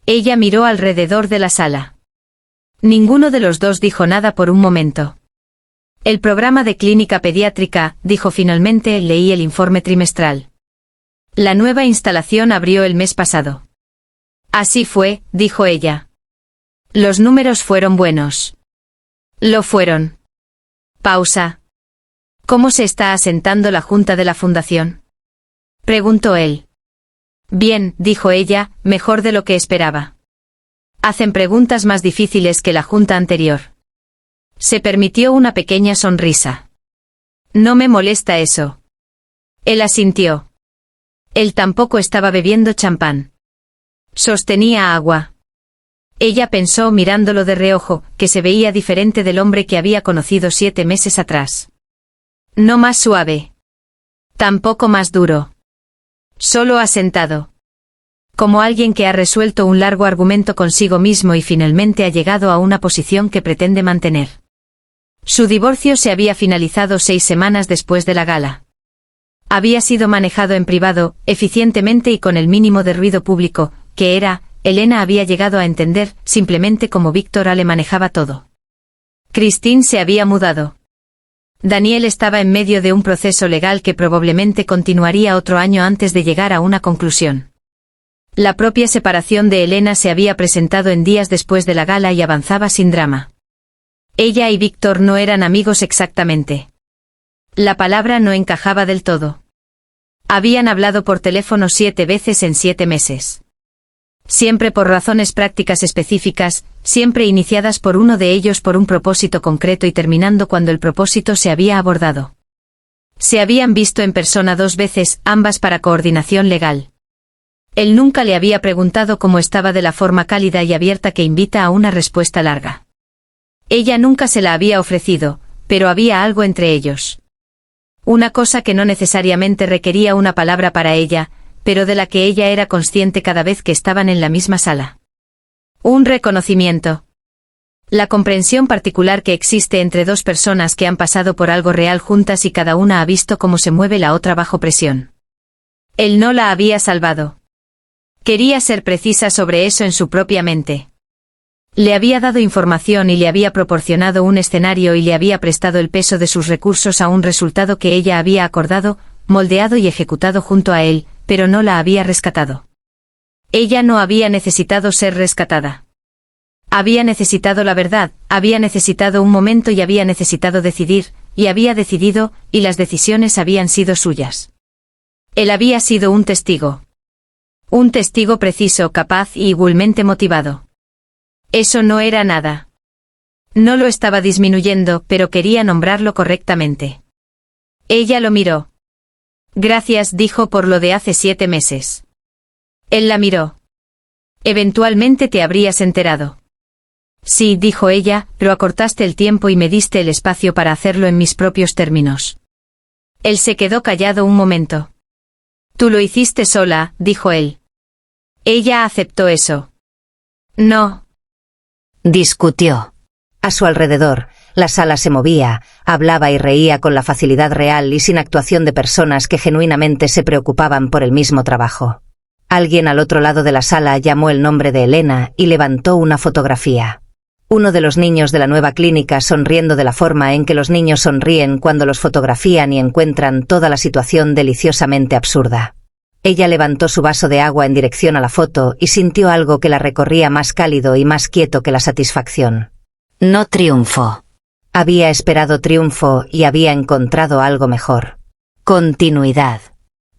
Ella miró alrededor de la sala. Ninguno de los dos dijo nada por un momento. El programa de clínica pediátrica, dijo finalmente, leí el informe trimestral. La nueva instalación abrió el mes pasado. Así fue, dijo ella. Los números fueron buenos. Lo fueron. Pausa. ¿Cómo se está asentando la junta de la fundación? Preguntó él. Bien, dijo ella, mejor de lo que esperaba. Hacen preguntas más difíciles que la junta anterior. Se permitió una pequeña sonrisa. No me molesta eso. Él asintió. Él tampoco estaba bebiendo champán. Sostenía agua. Ella pensó mirándolo de reojo, que se veía diferente del hombre que había conocido 7 meses atrás. No más suave. Tampoco más duro. Solo asentado. Como alguien que ha resuelto un largo argumento consigo mismo y finalmente ha llegado a una posición que pretende mantener. Su divorcio se había finalizado 6 semanas después de la gala. Había sido manejado en privado, eficientemente y con el mínimo de ruido público, que era, Elena había llegado a entender, simplemente como Víctor le manejaba todo. Christine se había mudado. Daniel estaba en medio de un proceso legal que probablemente continuaría otro año antes de llegar a una conclusión. La propia separación de Elena se había presentado en días después de la gala y avanzaba sin drama. Ella y Víctor no eran amigos exactamente. La palabra no encajaba del todo. Habían hablado por teléfono 7 veces en 7 meses. Siempre por razones prácticas específicas, siempre iniciadas por uno de ellos por un propósito concreto y terminando cuando el propósito se había abordado. Se habían visto en persona 2 veces, ambas para coordinación legal. Él nunca le había preguntado cómo estaba de la forma cálida y abierta que invita a una respuesta larga. Ella nunca se la había ofrecido, pero había algo entre ellos. Una cosa que no necesariamente requería una palabra para ella, pero de la que ella era consciente cada vez que estaban en la misma sala. Un reconocimiento. La comprensión particular que existe entre 2 personas que han pasado por algo real juntas y cada una ha visto cómo se mueve la otra bajo presión. Él no la había salvado. Quería ser precisa sobre eso en su propia mente. Le había dado información y le había proporcionado un escenario y le había prestado el peso de sus recursos a un resultado que ella había acordado, moldeado y ejecutado junto a él, pero no la había rescatado. Ella no había necesitado ser rescatada. Había necesitado la verdad, había necesitado un momento y había necesitado decidir, y había decidido, y las decisiones habían sido suyas. Él había sido un testigo. Un testigo preciso, capaz y igualmente motivado. Eso no era nada. No lo estaba disminuyendo, pero quería nombrarlo correctamente. Ella lo miró. Gracias, dijo, por lo de hace 7 meses. Él la miró. Eventualmente te habrías enterado. Sí, dijo ella, pero acortaste el tiempo y me diste el espacio para hacerlo en mis propios términos. Él se quedó callado un momento. Tú lo hiciste sola, dijo él. Ella aceptó eso. No. Discutió. A su alrededor, la sala se movía, hablaba y reía con la facilidad real y sin actuación de personas que genuinamente se preocupaban por el mismo trabajo. Alguien al otro lado de la sala llamó el nombre de Elena y levantó una fotografía. Uno de los niños de la nueva clínica sonriendo de la forma en que los niños sonríen cuando los fotografían y encuentran toda la situación deliciosamente absurda. Ella levantó su vaso de agua en dirección a la foto y sintió algo que la recorría más cálido y más quieto que la satisfacción. No triunfo. Había esperado triunfo y había encontrado algo mejor. Continuidad.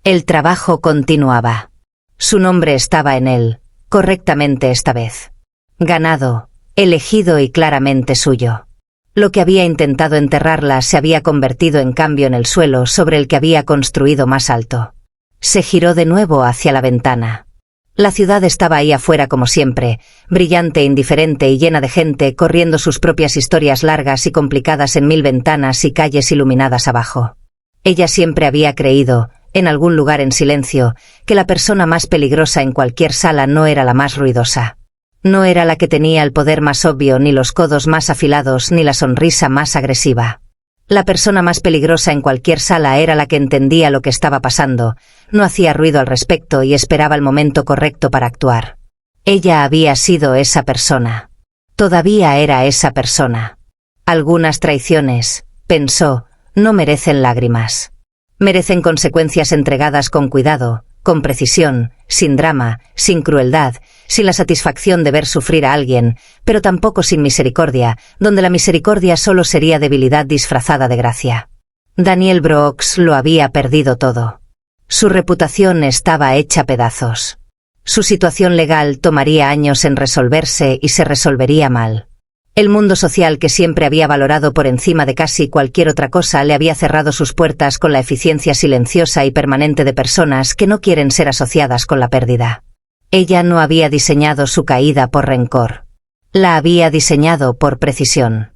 El trabajo continuaba. Su nombre estaba en él, correctamente esta vez. Ganado, elegido y claramente suyo. Lo que había intentado enterrarla se había convertido en cambio en el suelo sobre el que había construido más alto. Se giró de nuevo hacia la ventana. La ciudad estaba ahí afuera como siempre, brillante, indiferente y llena de gente corriendo sus propias historias largas y complicadas en 1000 ventanas y calles iluminadas abajo. Ella siempre había creído, en algún lugar en silencio, que la persona más peligrosa en cualquier sala no era la más ruidosa. No era la que tenía el poder más obvio, ni los codos más afilados, ni la sonrisa más agresiva. La persona más peligrosa en cualquier sala era la que entendía lo que estaba pasando, no hacía ruido al respecto y esperaba el momento correcto para actuar. Ella había sido esa persona. Todavía era esa persona. Algunas traiciones, pensó, no merecen lágrimas. Merecen consecuencias entregadas con cuidado, con precisión, sin drama, sin crueldad, sin la satisfacción de ver sufrir a alguien, pero tampoco sin misericordia, donde la misericordia solo sería debilidad disfrazada de gracia. Daniel Brooks lo había perdido todo. Su reputación estaba hecha pedazos. Su situación legal tomaría años en resolverse y se resolvería mal. El mundo social que siempre había valorado por encima de casi cualquier otra cosa le había cerrado sus puertas con la eficiencia silenciosa y permanente de personas que no quieren ser asociadas con la pérdida. Ella no había diseñado su caída por rencor. La había diseñado por precisión.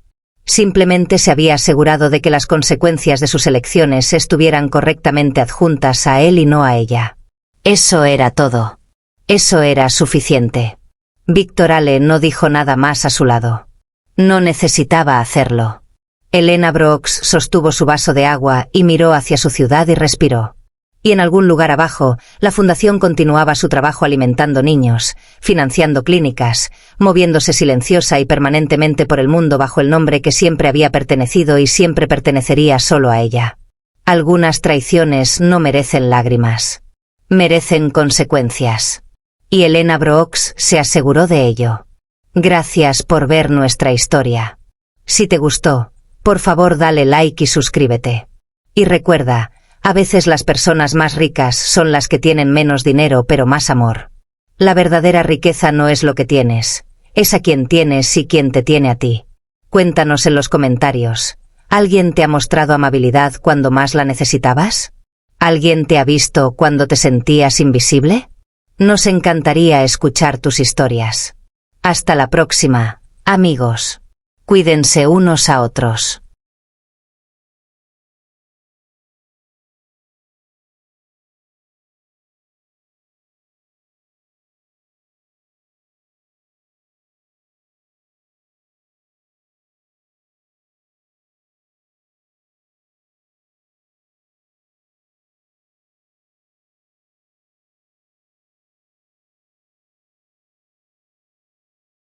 Simplemente se había asegurado de que las consecuencias de sus elecciones estuvieran correctamente adjuntas a él y no a ella. Eso era todo. Eso era suficiente. Víctor Ale no dijo nada más a su lado. No necesitaba hacerlo. Elena Brooks sostuvo su vaso de agua y miró hacia su ciudad y respiró. Y en algún lugar abajo, la fundación continuaba su trabajo alimentando niños, financiando clínicas, moviéndose silenciosa y permanentemente por el mundo bajo el nombre que siempre había pertenecido y siempre pertenecería solo a ella. Algunas traiciones no merecen lágrimas. Merecen consecuencias. Y Elena Brooks se aseguró de ello. Gracias por ver nuestra historia. Si te gustó, por favor dale like y suscríbete. Y recuerda, a veces las personas más ricas son las que tienen menos dinero pero más amor. La verdadera riqueza no es lo que tienes, es a quien tienes y quien te tiene a ti. Cuéntanos en los comentarios. ¿Alguien te ha mostrado amabilidad cuando más la necesitabas? ¿Alguien te ha visto cuando te sentías invisible? Nos encantaría escuchar tus historias. Hasta la próxima, amigos. Cuídense unos a otros.